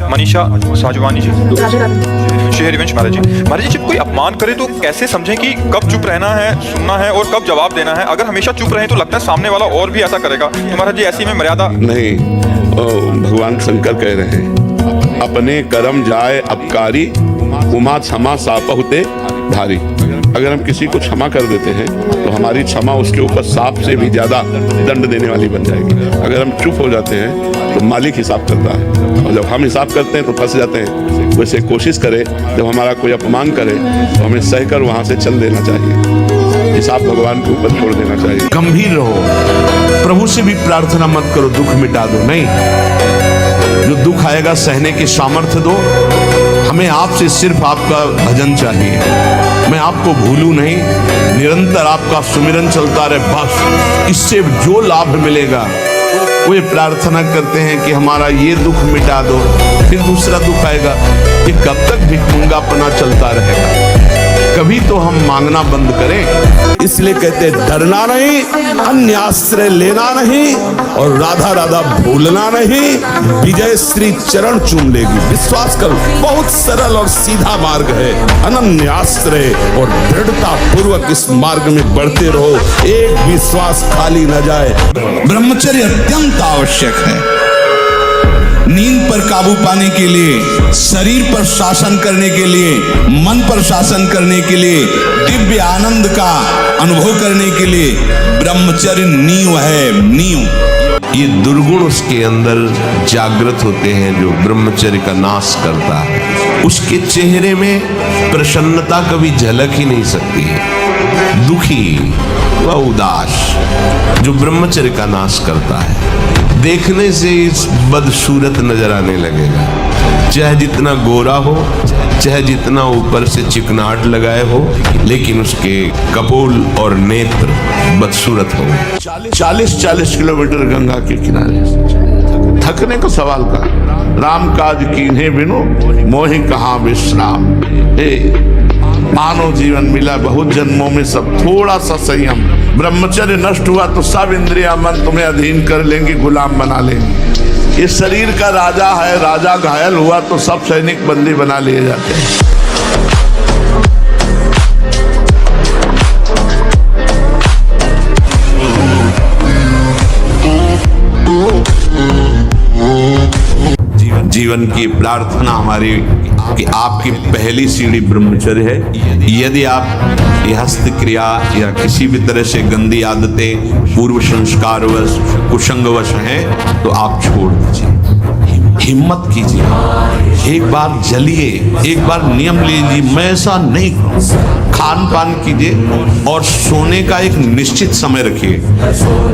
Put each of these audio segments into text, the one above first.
मनीषा साजवानी जी, हरिवंश महाराज जी। महाराज जी, जब कोई अपमान करे तो कैसे समझें कि कब चुप रहना है, सुनना है, और कब जवाब देना है? अगर हमेशा चुप रहे तो लगता है सामने वाला और भी ऐसा करेगा। तो महाराज जी, ऐसी में मर्यादा नहीं। भगवान शंकर कह रहे हैं, अपने कर्म जाए अपकारी, उमा क्षमा सापहुते भारी। अगर हम किसी को क्षमा कर देते हैं तो हमारी क्षमा उसके ऊपर सांप से भी ज्यादा दंड देने वाली बन जाएगी। अगर हम चुप हो जाते हैं तो मालिक हिसाब करता है, और जब हम हिसाब करते हैं तो फंस जाते हैं। वैसे कोशिश करें, जब हमारा कोई अपमान करे तो हमें सहकर वहां से चल देना चाहिए, हिसाब भगवान के ऊपर छोड़ देना चाहिए। गंभीर रहो, प्रभु से भी प्रार्थना मत करो दुख मिटा दो, नहीं। जो दुख आएगा सहने की सामर्थ्य दो। हमें आपसे सिर्फ आपका भजन चाहिए, मैं आपको भूलूं नहीं, निरंतर आपका सुमिरन चलता रहे, बस। इससे जो लाभ मिलेगा वो ये प्रार्थना करते हैं कि हमारा ये दुख मिटा दो, फिर दूसरा दुख आएगा। ये कब तक भिखमंगापना चलता रहेगा? कभी तो हम मांगना बंद करें। इसलिए कहते डरना नहीं, अन्य आश्रय लेना नहीं, और राधा राधा भूलना नहीं। विजय श्री चरण चूम लेगी, विश्वास करो। बहुत सरल और सीधा मार्ग है, अनन्य आश्रय और दृढ़ता पूर्वक इस मार्ग में बढ़ते रहो, एक विश्वास खाली न जाए। ब्रह्मचर्य अत्यंत आवश्यक है। नींद पर काबू पाने के लिए, शरीर पर शासन करने के लिए, मन पर शासन करने के लिए, दिव्य आनंद का अनुभव करने के लिए ब्रह्मचर्य नींव है, नींव। ये दुर्गुण उसके अंदर जागृत होते हैं जो ब्रह्मचर्य का नाश करता है। उसके चेहरे में प्रसन्नता कभी झलक ही नहीं सकती है, दुखी व उदास। जो ब्रह्मचर्य का नाश करता है, देखने से इस बदसूरत नजर आने लगेगा, चाहे जितना गोरा हो, चाहे जितना ऊपर से चिकनाहट लगाए हो, लेकिन उसके कपोल और नेत्र बदसूरत हो। 40-40 किलोमीटर गंगा के किनारे, थकने का सवाल का, राम काज कीन्हे बिनु मोहि कहाँ विश्राम। हे मानव जीवन मिला बहुत जन्मों में, सब थोड़ा सा संयम। ब्रह्मचर्य नष्ट हुआ तो सब इंद्रिया मन तुम्हें अधीन कर लेंगे, गुलाम बना लेंगे। ये शरीर का राजा है, राजा घायल हुआ तो सब सैनिक बंदी बना लिए जाते हैं। जीवन की प्रार्थना हमारी कि आपकी पहली सीढ़ी ब्रह्मचर्य है। यदि आप ये हस्त क्रिया या किसी भी तरह से गंदी आदतें पूर्व संस्कारवश कुसंगवश हैं तो आप छोड़ दीजिए, हिम्मत कीजिए, एक बार जलिए, एक बार नियम लीजिए, मैं ऐसा नहीं करूं। खान पान कीजिए और सोने का एक निश्चित समय रखिए,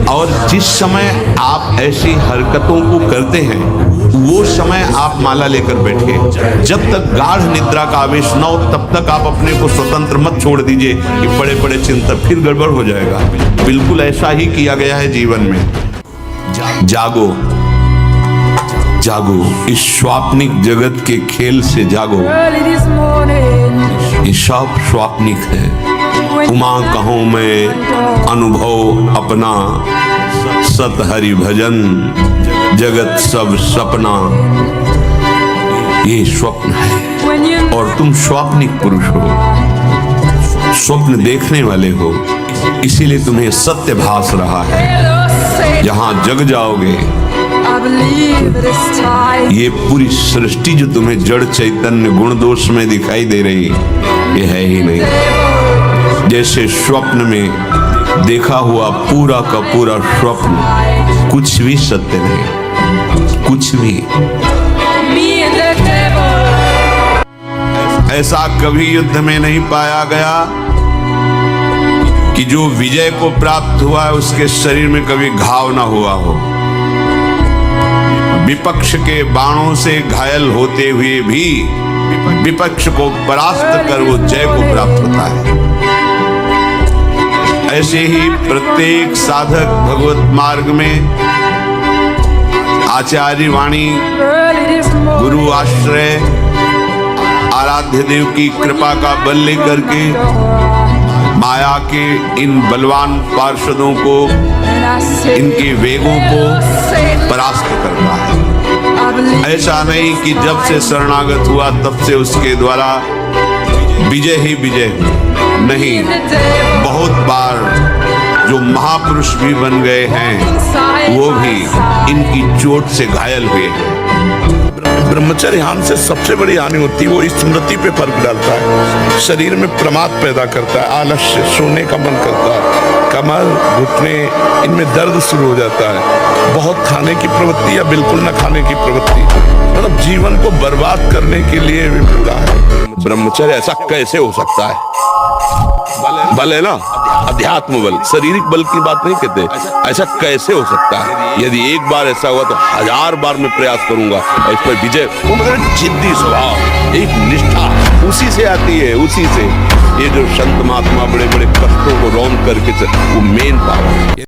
और जिस समय आप ऐसी हरकतों को करते हैं वो समय आप माला लेकर बैठिए। जब तक गाढ़ निद्रा का आवेश न हो तब तक आप अपने को स्वतंत्र मत छोड़ दीजिए कि बड़े बड़े चिंतन, फिर गड़बड़ हो जाएगा। बिल्कुल ऐसा ही किया गया है जीवन में। जागो जागो, इस स्वाप्निक जगत के खेल से जागो। ये सब स्वाप्निक है। उमा कहूँ मैं अनुभव अपना, सत हरि भजन जगत सब सपना। ये स्वप्न है और तुम स्वप्निक पुरुष हो, स्वप्न देखने वाले हो, इसीलिए तुम्हें सत्य भास रहा है। जहां जग जाओगे ये पूरी सृष्टि जो तुम्हें जड़ चैतन्य गुण दोष में दिखाई दे रही, ये है ही नहीं। जैसे स्वप्न में देखा हुआ पूरा का पूरा स्वप्न कुछ भी सत्य नहीं, कुछ भी। ऐसा कभी युद्ध में नहीं पाया गया कि जो विजय को प्राप्त हुआ है उसके शरीर में कभी घाव ना हुआ हो। विपक्ष के बाणों से घायल होते हुए भी विपक्ष को परास्त कर वो जय को प्राप्त होता है। ऐसे ही प्रत्येक साधक भगवत मार्ग में आचार्य वाणी, गुरु आश्रय, आराध्य देव की कृपा का बल लेकर के माया के इन बलवान पार्षदों को, इनके वेगों को परास्त करता है। ऐसा नहीं कि जब से शरणागत हुआ तब से उसके द्वारा विजय ही विजय हुई, नहीं। बहुत बार जो महापुरुष भी बन गए हैं वो भी इनकी चोट से घायल हुए हैं। ब्रह्मचर्य हानि से सबसे बड़ी हानि होती है वो स्मृति पे फर्क डालता है, शरीर में प्रमाद पैदा करता है, आलस्य, सोने का मन करता है, कमर, घुटने, इनमें दर्द शुरू हो जाता है, बहुत खाने की प्रवृत्ति या बिल्कुल न खाने की प्रवृत्ति, मतलब जीवन को बर्बाद करने के लिए भी पूरा है। ब्रह्मचर्य ऐसा कैसे हो सकता है? बल है ना, अध्यात्म बल, शारीरिक बल की बात नहीं कहते। ऐसा कैसे हो सकता है? यदि एक बार ऐसा हुआ तो 1000 बार मैं प्रयास करूंगा और इस पर विजय। वो मतलब जिद्दी स्वभाव, एक निष्ठा उसी से आती है, उसी से। ये जो संत महात्मा बड़े बड़े कष्टों को रौंद करके वो मेन पावर।